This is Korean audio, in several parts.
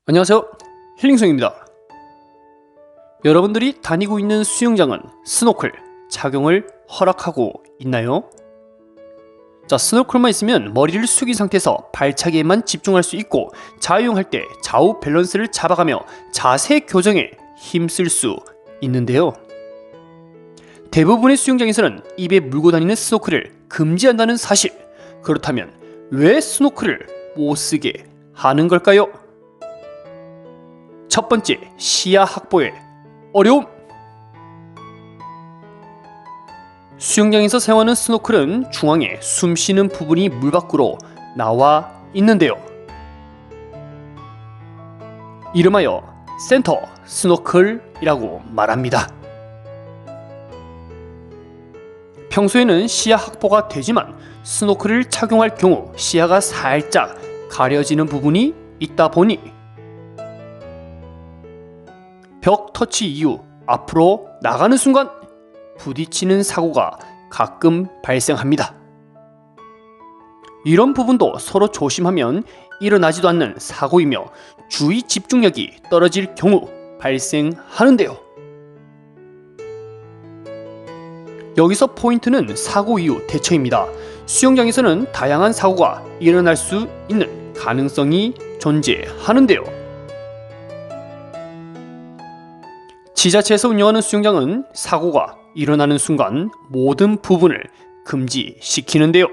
안녕하세요, 힐링송입니다. 여러분들이 다니고 있는 수영장은 스노클 착용을 허락하고 있나요? 자, 스노클만 있으면 머리를 숙인 상태에서 발차기에만 집중할 수 있고 자유형할 때 좌우 밸런스를 잡아가며 자세 교정에 힘쓸 수 있는데요. 대부분의 수영장에서는 입에 물고 다니는 스노클을 금지한다는 사실, 그렇다면 왜 스노클을 못 쓰게 하는 걸까요? 첫 번째, 시야 확보의 어려움. 수영장에서 사용하는 스노클은 중앙에 숨쉬는 부분이 물 밖으로 나와 있는데요. 이름하여 센터 스노클이라고 말합니다. 평소에는 시야 확보가 되지만 스노클을 착용할 경우 시야가 살짝 가려지는 부분이 있다 보니 벽 터치 이후 앞으로 나가는 순간 부딪히는 사고가 가끔 발생합니다. 이런 부분도 서로 조심하면 일어나지도 않는 사고이며 주의 집중력이 떨어질 경우 발생하는데요. 여기서 포인트는 사고 이후 대처입니다. 수영장에서는 다양한 사고가 일어날 수 있는 가능성이 존재하는데요. 지자체에서 운영하는 수영장은 사고가 일어나는 순간 모든 부분을 금지시키는데요.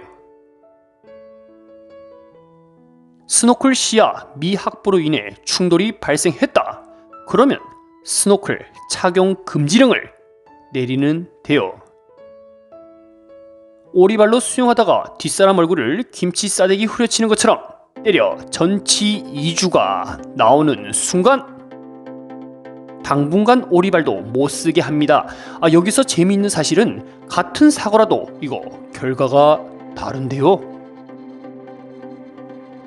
스노클 시야 미확보로 인해 충돌이 발생했다. 그러면 스노클 착용 금지령을 내리는데요. 오리발로 수영하다가 뒷사람 얼굴을 김치 싸대기 후려치는 것처럼 때려 전치 2주가 나오는 순간 당분간 오리발도 못 쓰게 합니다. 여기서 재미있는 사실은 같은 사고라도 이거 결과가 다른데요.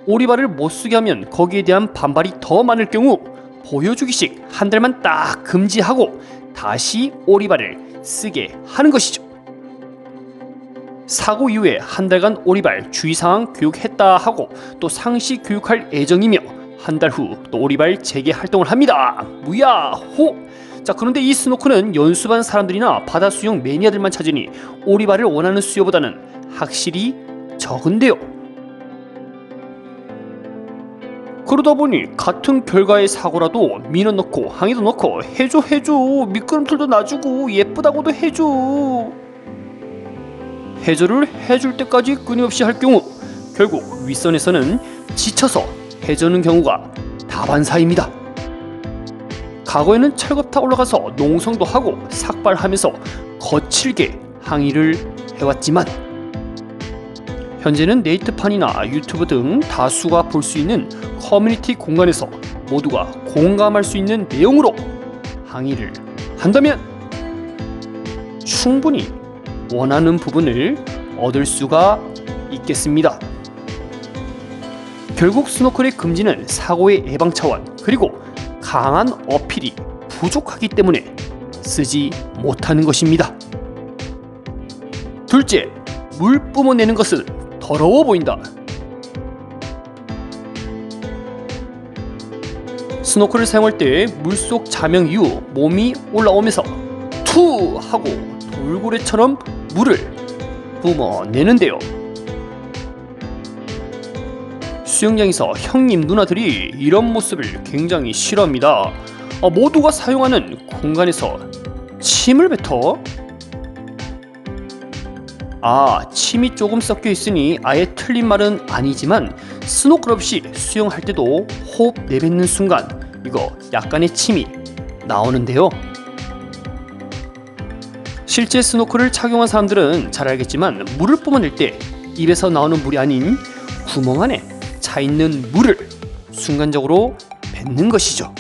오리발을 못 쓰게 하면 거기에 대한 반발이 더 많을 경우 보여주기식 한 달만 딱 금지하고 다시 오리발을 쓰게 하는 것이죠. 사고 이후에 한 달간 오리발 주의사항 교육했다 하고 또 상시 교육할 예정이며 한 달 후 또 오리발 재개 활동을 합니다. 무야호! 자, 그런데 이 스노클은 연수반 사람들이나 바다 수영 매니아들만 찾으니 오리발을 원하는 수요보다는 확실히 적은데요. 그러다 보니 같은 결과의 사고라도 민원 넣고 항의도 넣고 해줘 미끄럼틀도 놔주고 예쁘다고도 해줘를 해줄 때까지 끊임없이 할 경우 결국 윗선에서는 지쳐서 해주는 경우가 다반사입니다. 과거에는 철겁타 올라가서 농성도 하고 삭발하면서 거칠게 항의를 해왔지만 현재는 네이트판이나 유튜브 등 다수가 볼 수 있는 커뮤니티 공간에서 모두가 공감할 수 있는 내용으로 항의를 한다면 충분히 원하는 부분을 얻을 수가 있겠습니다. 결국 스노클의 금지는 사고의 예방 차원 그리고 강한 어필이 부족하기 때문에 쓰지 못하는 것입니다. 둘째, 물 뿜어내는 것은 더러워 보인다. 스노클을 사용할 때 물속 자명 이후 몸이 올라오면서 투 하고 돌고래처럼 물을 뿜어내는데요. 수영장에서 형님 누나들이 이런 모습을 굉장히 싫어합니다. 모두가 사용하는 공간에서 침을 뱉어? 침이 조금 섞여 있으니 아예 틀린 말은 아니지만 스노클 없이 수영할 때도 호흡 내뱉는 순간 이거 약간의 침이 나오는데요. 실제 스노클을 착용한 사람들은 잘 알겠지만 물을 뿜어낼 때 입에서 나오는 물이 아닌 구멍 안에 차 있는 물을 순간적으로 뱉는 것이죠.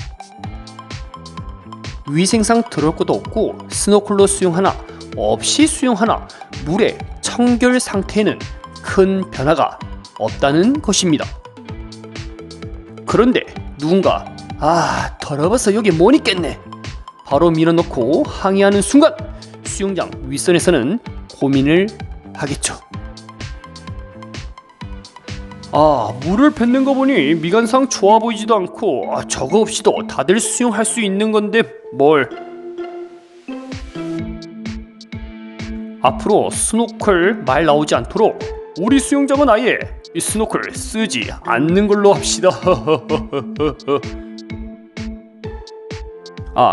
위생상 더러울 것도 없고 스노클로 수영하나 없이 수영하나 물의 청결 상태에는 큰 변화가 없다는 것입니다. 그런데 누군가 더러워서 여기 못 있겠네 바로 밀어넣고 항의하는 순간 수영장 윗선에서는 고민을 하겠죠. 물을 뱉는 거 보니 미관상 좋아 보이지도 않고 저거 없이도 다들 수영할 수 있는 건데 뭘. 앞으로 스노클 말 나오지 않도록 우리 수영장은 아예 이 스노클 쓰지 않는 걸로 합시다.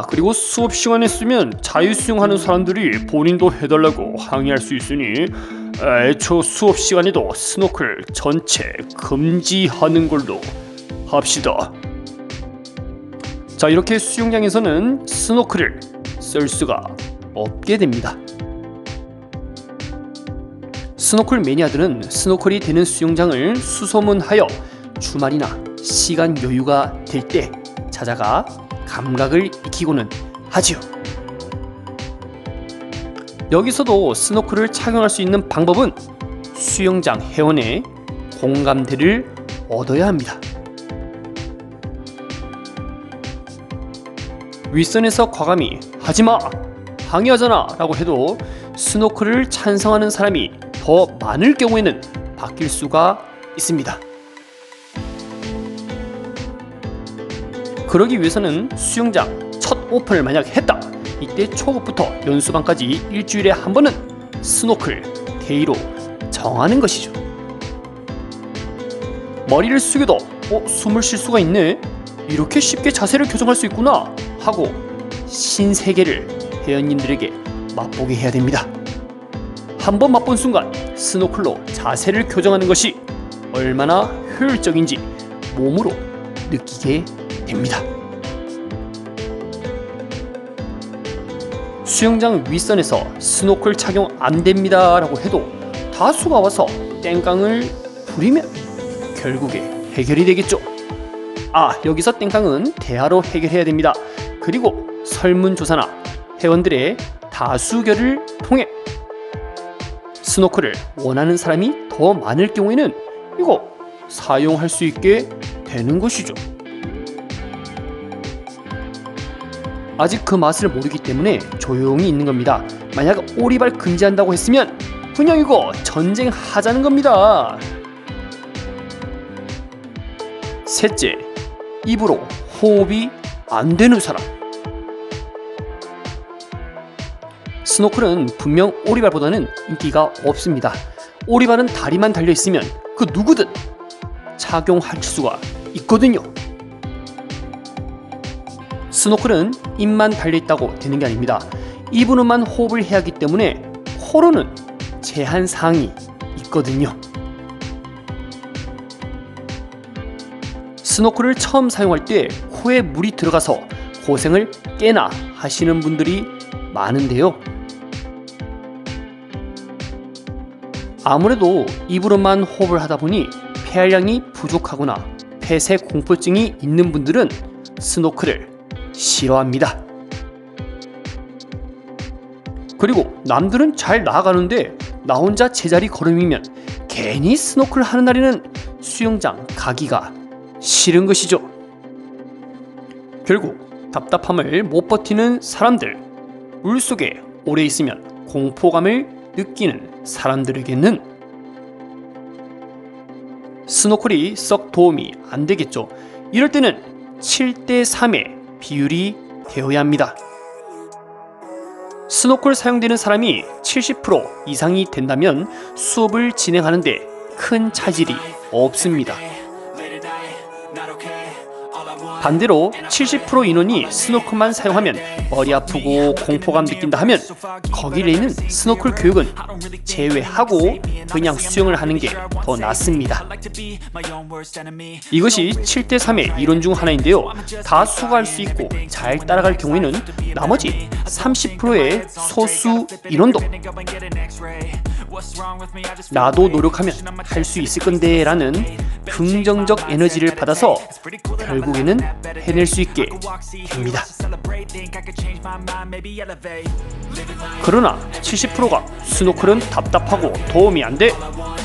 그리고 수업 시간에 쓰면 자유수영하는 사람들이 본인도 해달라고 항의할 수 있으니 애초 수업 시간에도 스노클 전체 금지하는 걸로 합시다. 자, 이렇게 수영장에서는 스노클을 쓸 수가 없게 됩니다. 스노클 매니아들은 스노클이 되는 수영장을 수소문하여 주말이나 시간 여유가 될 때 찾아가 감각을 익히고는 하지요. 여기서도 스노클을 착용할 수 있는 방법은 수영장 회원의 공감대를 얻어야 합니다. 윗선에서 과감히 하지마! 항의하잖아! 라고 해도 스노클을 찬성하는 사람이 더 많을 경우에는 바뀔 수가 있습니다. 그러기 위해서는 수영장 첫 오픈을 만약 했다. 이때 초급부터 연수반까지 일주일에 한 번은 스노클 데이로 정하는 것이죠. 머리를 숙여도 숨을 쉴 수가 있네. 이렇게 쉽게 자세를 교정할 수 있구나 하고 신세계를 회원님들에게 맛보게 해야 됩니다. 한번 맛본 순간 스노클로 자세를 교정하는 것이 얼마나 효율적인지 몸으로 느끼게 됩니다. 수영장 윗선에서 스노클 착용 안 됩니다 라고 해도 다수가 와서 땡깡을 부리면 결국에 해결이 되겠죠. 여기서 땡깡은 대화로 해결해야 됩니다. 그리고 설문조사나 회원들의 다수결을 통해 스노클을 원하는 사람이 더 많을 경우에는 이거 사용할 수 있게 되는 것이죠. 아직 그 맛을 모르기 때문에 조용히 있는 겁니다. 만약 오리발 금지한다고 했으면 그냥 이거 전쟁하자는 겁니다. 셋째, 입으로 호흡이 안 되는 사람. 스노클은 분명 오리발보다는 인기가 없습니다. 오리발은 다리만 달려있으면 그 누구든 착용할 수가 있거든요. 스노클은 입만 달려있다고 되는 게 아닙니다. 입으로만 호흡을 해야 하기 때문에 코로는 제한사항이 있거든요. 스노클을 처음 사용할 때 코에 물이 들어가서 고생을 꽤나 하시는 분들이 많은데요. 아무래도 입으로만 호흡을 하다 보니 폐활량이 부족하거나 폐쇄 공포증이 있는 분들은 스노클을 싫어합니다. 그리고 남들은 잘 나아가는데 나 혼자 제자리 걸음이면 괜히 스노클 하는 날에는 수영장 가기가 싫은 것이죠. 결국 답답함을 못 버티는 사람들, 물속에 오래 있으면 공포감을 느끼는 사람들에게는 스노클이 썩 도움이 안 되겠죠. 이럴 때는 7대3의 비율이 되어야 합니다. 스노클 사용되는 사람이 70% 이상이 된다면 수업을 진행하는데 큰 차질이 없습니다. 반대로 70% 인원이 스노클만 사용하면 머리 아프고 공포감 느낀다 하면 거기 내는 스노클 교육은 제외하고 그냥 수영을 하는 게 더 낫습니다. 이것이 7대3의 이론 중 하나인데요. 다 수고할 수 있고 잘 따라갈 경우에는 나머지 30%의 소수 인원도 나도 노력하면 할 수 있을 건데 라는 긍정적 에너지를 받아서 결국에는 해낼 수 있게 됩니다. 그러나 70%가 스노클은 답답하고 도움이 안 돼,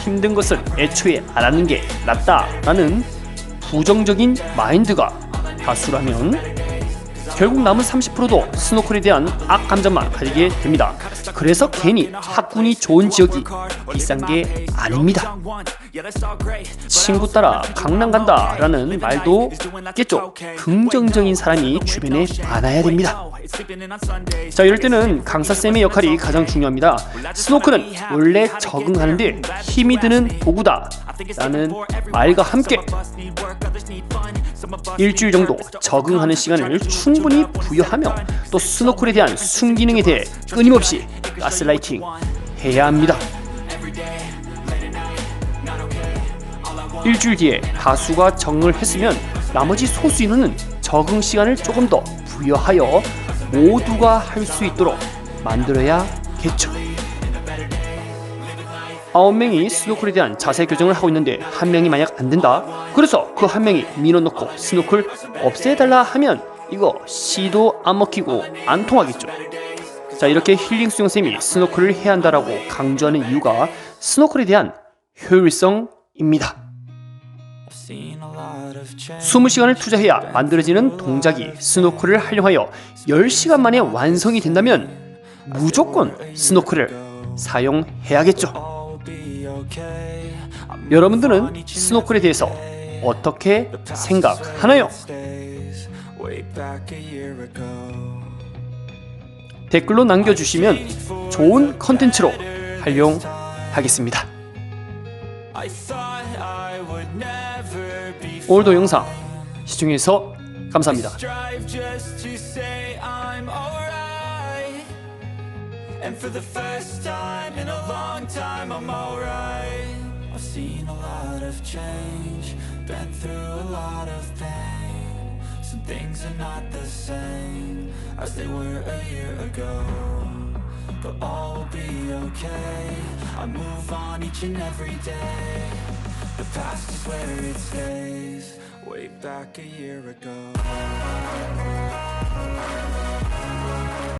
힘든 것은 애초에 안 하는 게 낫다라는 부정적인 마인드가 다수라면 결국 남은 30%도 스노클에 대한 악감정만 가지게 됩니다. 그래서 괜히 학군이 좋은 지역이 비싼 게 아닙니다. 친구 따라 강남 간다 라는 말도 있겠죠. 긍정적인 사람이 주변에 많아야 됩니다. 자, 이럴 때는 강사쌤의 역할이 가장 중요합니다. 스노클은 원래 적응하는데 힘이 드는 도구다 라는 말과 함께 일주일 정도 적응하는 시간을 충분히 부여하며 또 스노클에 대한 순기능에 대해 끊임없이 가스라이팅 해야 합니다. 일주일 뒤에 다수가 적응을 했으면 나머지 소수 인원은 적응 시간을 조금 더 부여하여 모두가 할 수 있도록 만들어야겠죠. 9명이 스노클에 대한 자세 교정을 하고 있는데 한 명이 만약 안 된다. 그래서 그 한 명이 민원 넣고 스노클 없애달라 하면 이거 씨도 안 먹히고 안 통하겠죠. 자, 이렇게 힐링 수영쌤이 스노클을 해야 한다라고 강조하는 이유가 스노클에 대한 효율성입니다. 20시간을 투자해야 만들어지는 동작이 스노클을 활용하여 10시간 만에 완성이 된다면 무조건 스노클을 사용해야겠죠. 여러분들은 스노클에 대해서 어떻게 생각하나요? 댓글로 남겨주시면 좋은 컨텐츠로 활용하겠습니다. 오늘도 영상 시청해주셔서 감사합니다. And for the first time in a long time I'm alright. I've seen a lot of change, been through a lot of pain. Some things are not the same as they were a year ago, but all will be okay. I move on each and every day. The past is where it stays, way back a year ago.